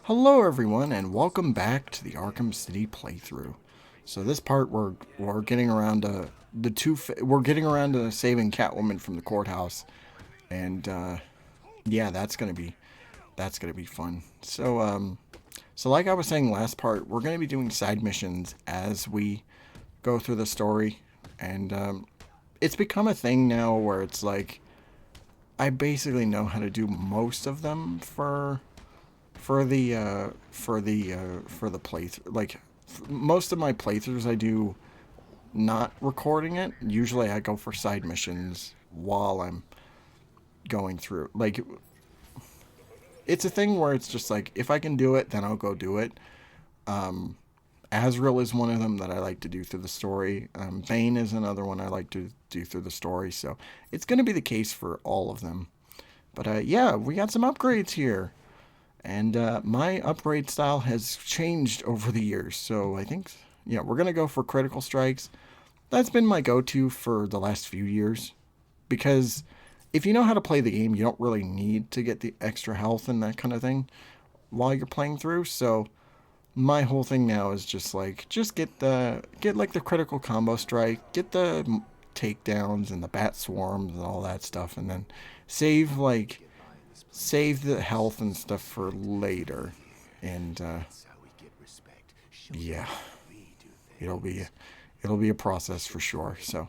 Hello everyone and welcome back to the Arkham City playthrough. So this part we're getting around to we're getting around to saving Catwoman from the courthouse, and yeah, that's gonna be fun. So like I was saying last part, we're gonna be doing side missions as we go through the story, and it's become a thing now where it's like I basically know how to do most of them for the playthrough. Like most of my playthroughs I do not recording it. Usually I go for side missions while I'm going through. Like it's a thing where it's just like if I can do it, then I'll go do it. Azrael is one of them that I like to do through the story. Bane is another one I like to do through the story. So it's going to be the case for all of them. But yeah, we got some upgrades here. And my upgrade style has changed over the years. So I think, yeah, we're going to go for critical strikes. That's been my go-to for the last few years. Because if you know how to play the game, you don't really need to get the extra health and that kind of thing while you're playing through. So my whole thing now is just get like the critical combo strike, get the takedowns and the bat swarms and all that stuff, and then save the health and stuff for later. And yeah, it'll be it'll be a process for sure. So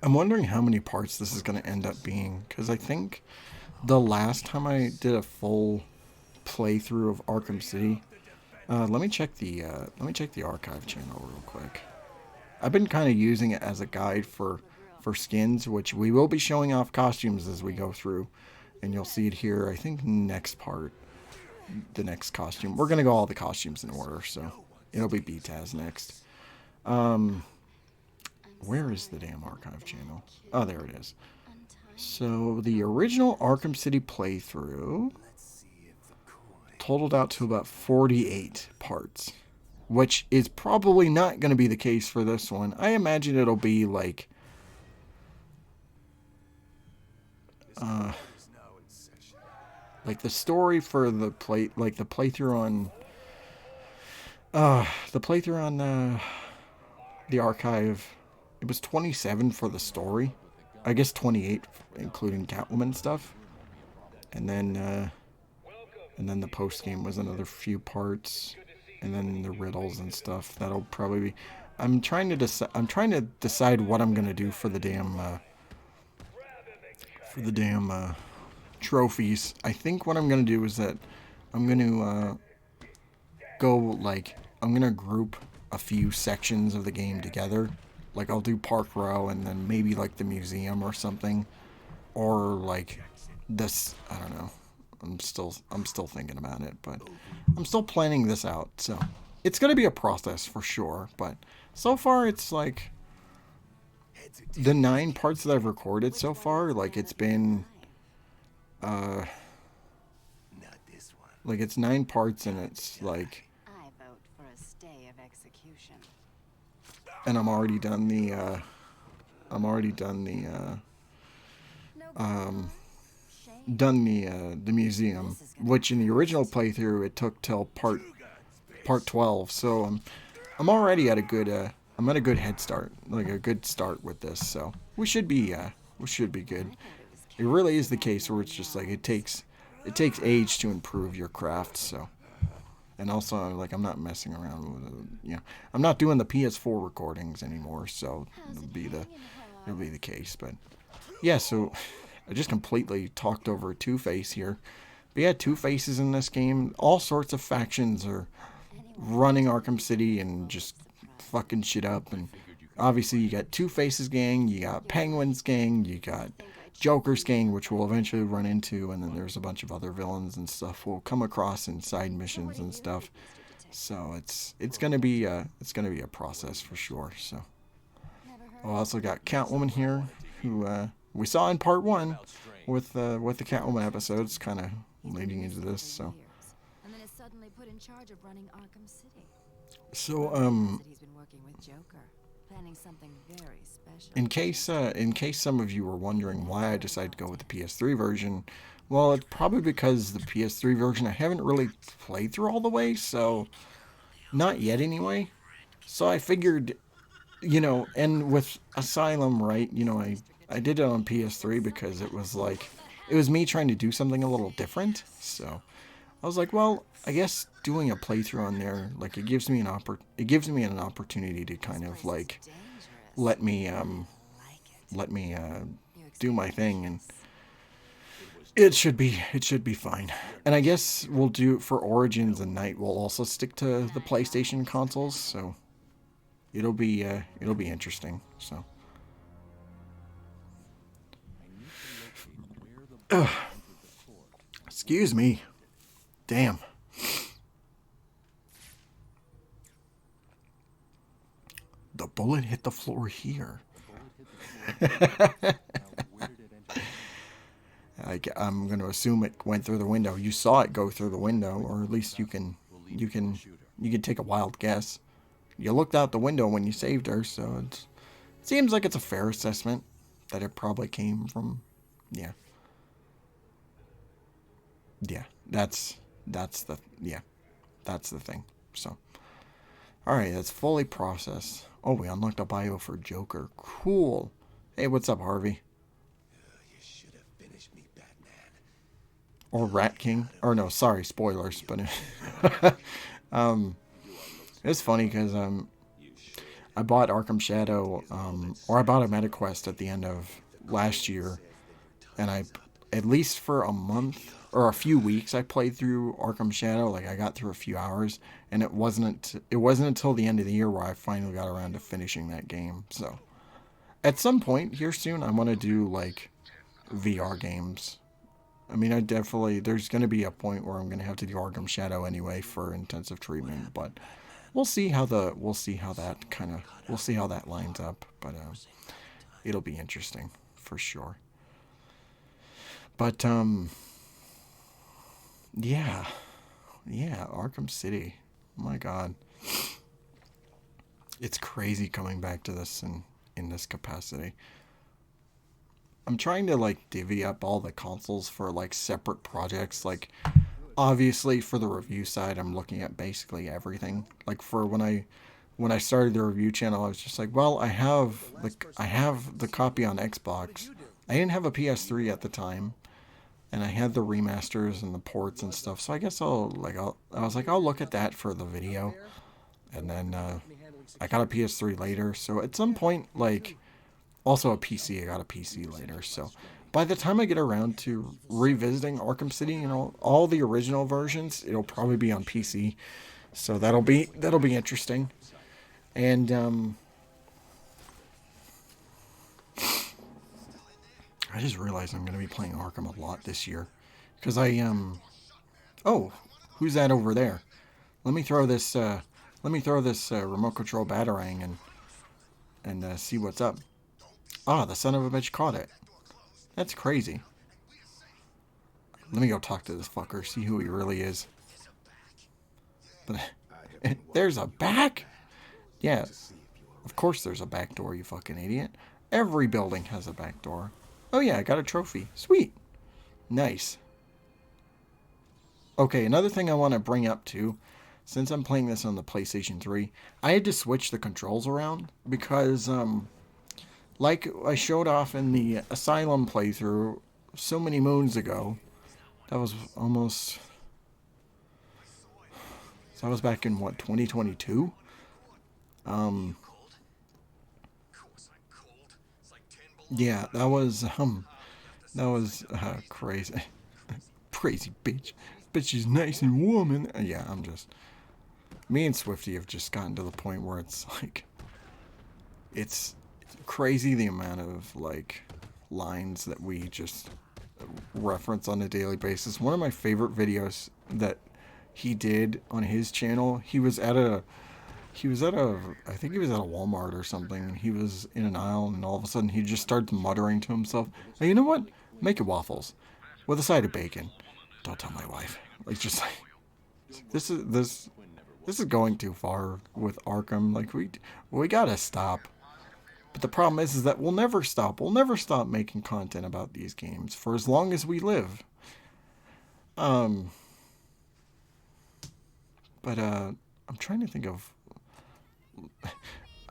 I'm wondering how many parts this is going to end up being, because I think the last time I did a full playthrough of Arkham City, let me check the archive channel real quick. I've been kind of using it as a guide for skins, which we will be showing off costumes as we go through, and you'll see it here. I think next part, the next costume. We're gonna go all the costumes in order, so it'll be BTAS next. Where is the damn archive channel? Oh, there it is. So the original Arkham City playthrough totaled out to about 48 parts, which is probably not going to be the case for this one. I imagine it'll be like the story for the playthrough on the archive. It was 27 for the story. I guess 28 including Catwoman stuff. And then the post game was another few parts, and then the riddles and stuff. That'll probably be. I'm trying to decide what I'm gonna do for the damn trophies. I think what I'm gonna do is that I'm gonna I'm gonna group a few sections of the game together. Like I'll do Park Row and then maybe like the museum or something, or like this. I don't know. I'm still thinking about it, but I'm still planning this out. So it's gonna be a process for sure. But so far, it's like the 9 parts that I've recorded so far. Like it's been, like it's 9 parts, and it's like, and I'm already done the museum, which in the original playthrough it took till part 12. So I'm already at a good I'm at a good head start, like a good start with this. So we should be good. It really is the case where it's just like it takes age to improve your craft. So, and also like I'm not messing around with it, I'm not doing the PS4 recordings anymore. So it'll be the case. But yeah, so I just completely talked over Two-Face here. But yeah, Two-Face is in this game. All sorts of factions are running Arkham City and just fucking shit up. And obviously you got Two-Face's gang, you got Penguin's gang, you got Joker's gang, which we'll eventually run into, and then there's a bunch of other villains and stuff we'll come across in side missions and stuff. So it's gonna be a process for sure. So I also got Catwoman here, who we saw in part 1 with the Catwoman episodes, kind of leading into this. So In case some of you were wondering why I decided to go with the PS3 version, well, it's probably because the PS3 version I haven't really played through all the way, so not yet anyway. So I figured, you know, and with Asylum, right, you know, I did it on PS3 because it was like, it was me trying to do something a little different. So I was like, well, I guess doing a playthrough on there, like, it gives me an opportunity to kind of like let me do my thing, and it should be fine. And I guess we'll do for Origins and Night. We'll also stick to the PlayStation consoles, so it'll be interesting. So, excuse me. Damn. The bullet hit the floor here. I'm going to assume it went through the window. You saw it go through the window, or at least you can take a wild guess. You looked out the window when you saved her, so it seems like it's a fair assessment that it probably came from. Yeah. Yeah, that's the thing. So, all right, that's fully processed. Oh, we unlocked a bio for Joker. Cool. Hey, what's up, Harvey? You should have finished me, Batman. Or Rat King? Or no, sorry, spoilers. But it's funny because I bought Arkham Shadow, or I bought a MetaQuest at the end of last year, and at least for a month or a few weeks, I played through Arkham Shadow. Like, I got through a few hours, and it wasn't until the end of the year where I finally got around to finishing that game. So, at some point here soon, I want to do like VR games. I mean, there's going to be a point where I'm going to have to do Arkham Shadow anyway for intensive treatment, but we'll see how that lines up. But it'll be interesting for sure. But yeah, Arkham City. Oh my God, it's crazy coming back to this in this capacity. I'm trying to like divvy up all the consoles for like separate projects. Like, obviously for the review side, I'm looking at basically everything. Like, for when I started the review channel, I was just like, well, I have the copy on Xbox. I didn't have a PS3 at the time, and I had the remasters and the ports and stuff. So I guess I was like, I'll look at that for the video, and then I got a PS3 later. So at some point, like, also a PC. I got a PC later. So by the time I get around to revisiting Arkham City, you know, all the original versions, it'll probably be on PC. So that'll be interesting. And I just realized I'm going to be playing Arkham a lot this year, because oh, who's that over there? Let me throw this remote control batarang and see what's up. Ah, the son of a bitch caught it. That's crazy. Let me go talk to this fucker, see who he really is. But there's a back? Yeah, of course there's a back door, you fucking idiot. Every building has a back door. Oh yeah, I got a trophy. Sweet. Nice. Okay, another thing I want to bring up too, since I'm playing this on the PlayStation 3, I had to switch the controls around because, like I showed off in the Asylum playthrough so many moons ago, that was back in, what, 2022? Yeah, that was crazy. Crazy bitch. But she's nice and warm, and yeah, me and Swifty have just gotten to the point where it's like, it's crazy the amount of like lines that we just reference on a daily basis. One of my favorite videos that he did on his channel, I think he was at a Walmart or something. He was in an aisle, and all of a sudden he just started muttering to himself, "Hey, you know what? Make it waffles with a side of bacon. Don't tell my wife." Like, just like, this is going too far with Arkham. Like, we gotta stop. But the problem is that we'll never stop. We'll never stop making content about these games for as long as we live. Um, but I'm trying to think of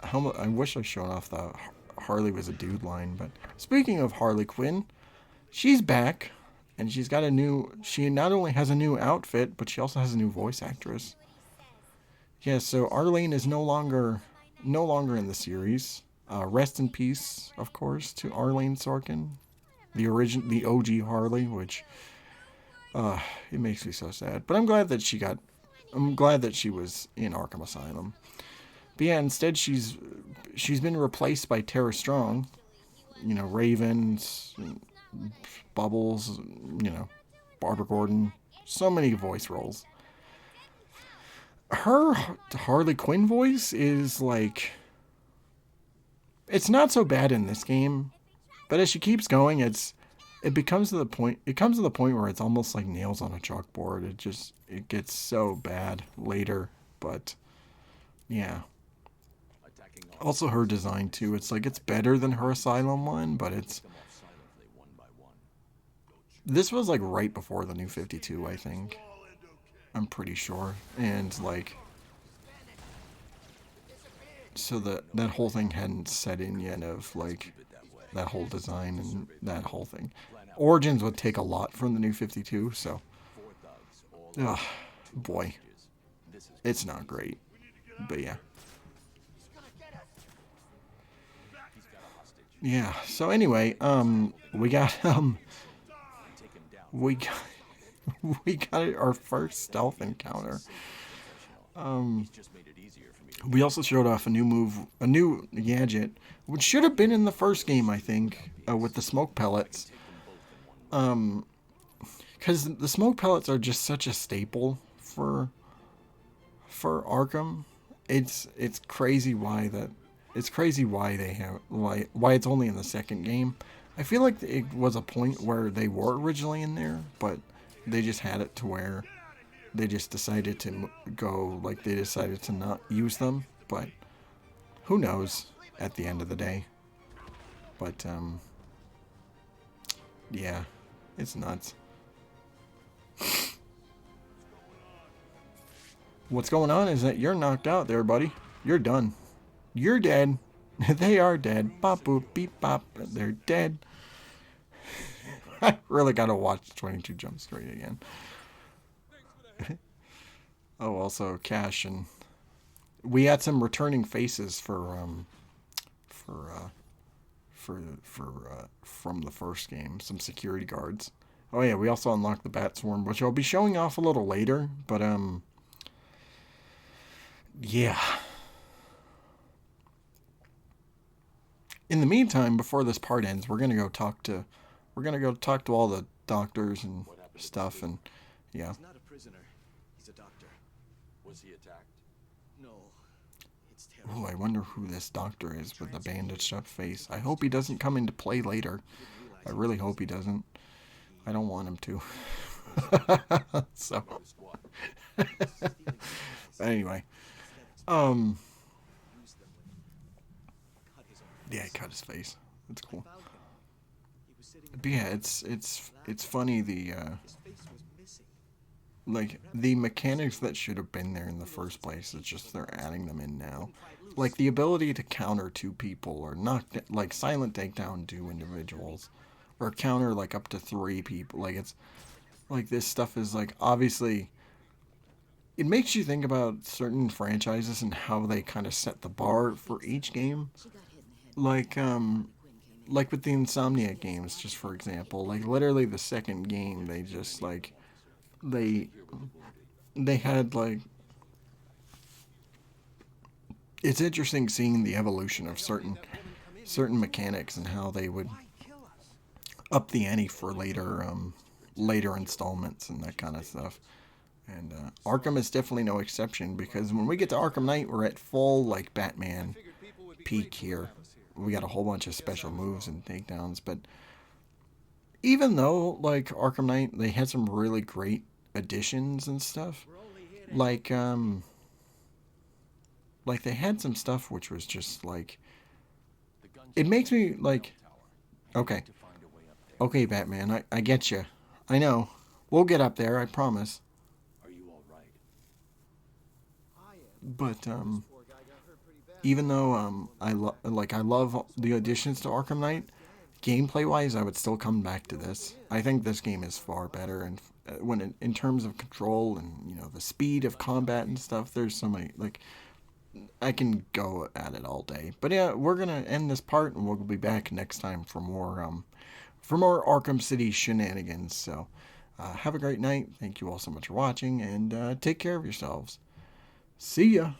how I wish I showed off the Harley was a dude line. But speaking of Harley Quinn, she's back, and she's got a new. She not only has a new outfit, but she also has a new voice actress. Yeah, so Arlene is no longer in the series. Rest in peace, of course, to Arlene Sorkin, the OG Harley, which it makes me so sad. But I'm glad that she was in Arkham Asylum. But yeah, instead she's been replaced by Tara Strong. You know, Ravens, Bubbles, you know, Barbara Gordon, so many voice roles. Her Harley Quinn voice is like, it's not so bad in this game, but as she keeps going, it comes to the point where it's almost like nails on a chalkboard. It gets so bad later, but yeah. Also her design too. It's like it's better than her Asylum one, but this was like right before the New 52, I think. I'm pretty sure. And like, so that whole thing hadn't set in yet of like that whole design and that whole thing. Origins would take a lot from the New 52, so ugh, boy, it's not great. But yeah. Yeah, so anyway, we got we got we got our first stealth encounter. We also showed off a new gadget, which should have been in the first game, I think, with the smoke pellets. Because the smoke pellets are just such a staple for Arkham. It's crazy why they have why it's only in the second game. I feel like it was a point where they were originally in there, but they just had it to where they just decided to they decided to not use them, but who knows at the end of the day. But yeah, it's nuts. What's going on is that you're knocked out there, buddy. You're done. You're dead. They are dead. Bop boop beep bop. They're dead. I really gotta watch 22 Jump Street again. Oh, also Cash, and we had some returning faces from the first game. Some security guards. Oh yeah, we also unlocked the Bat Swarm, which I'll be showing off a little later. But yeah. In the meantime, before this part ends, we're gonna go talk to all the doctors and stuff, and yeah. He's not a prisoner. He's a doctor. Was he attacked? No. It's terrible. Ooh, I wonder who this doctor is with the bandaged up face. I hope he doesn't come into play later. I really hope he doesn't. I don't want him to. So anyway. Yeah, he cut his face. That's cool. But yeah, it's funny like the mechanics that should have been there in the first place. It's just they're adding them in now. Like the ability to counter two people or like silent takedown two individuals, or counter like up to three people. Like it's like this stuff is like obviously. It makes you think about certain franchises and how they kind of set the bar for each game. Like with the Insomniac games, just for example, like literally the second game, they just like they had like, it's interesting seeing the evolution of certain mechanics and how they would up the ante for later installments and that kind of stuff. And Arkham is definitely no exception, because when we get to Arkham Knight, we're at full like Batman peak here. We got a whole bunch of special moves and takedowns, but even though like Arkham Knight, they had some really great additions and stuff. Like they had some stuff which was just like it makes me like, okay, To find a way up there. okay, Batman, I get you. I know. We'll get up there, I promise. Are you all right? But even though I love the additions to Arkham Knight, gameplay wise, I would still come back to this. I think this game is far better, and in terms of control and the speed of combat and stuff, there's so many like I can go at it all day. But yeah, we're gonna end this part, and we'll be back next time for more Arkham City shenanigans. So have a great night. Thank you all so much for watching, and take care of yourselves. See ya.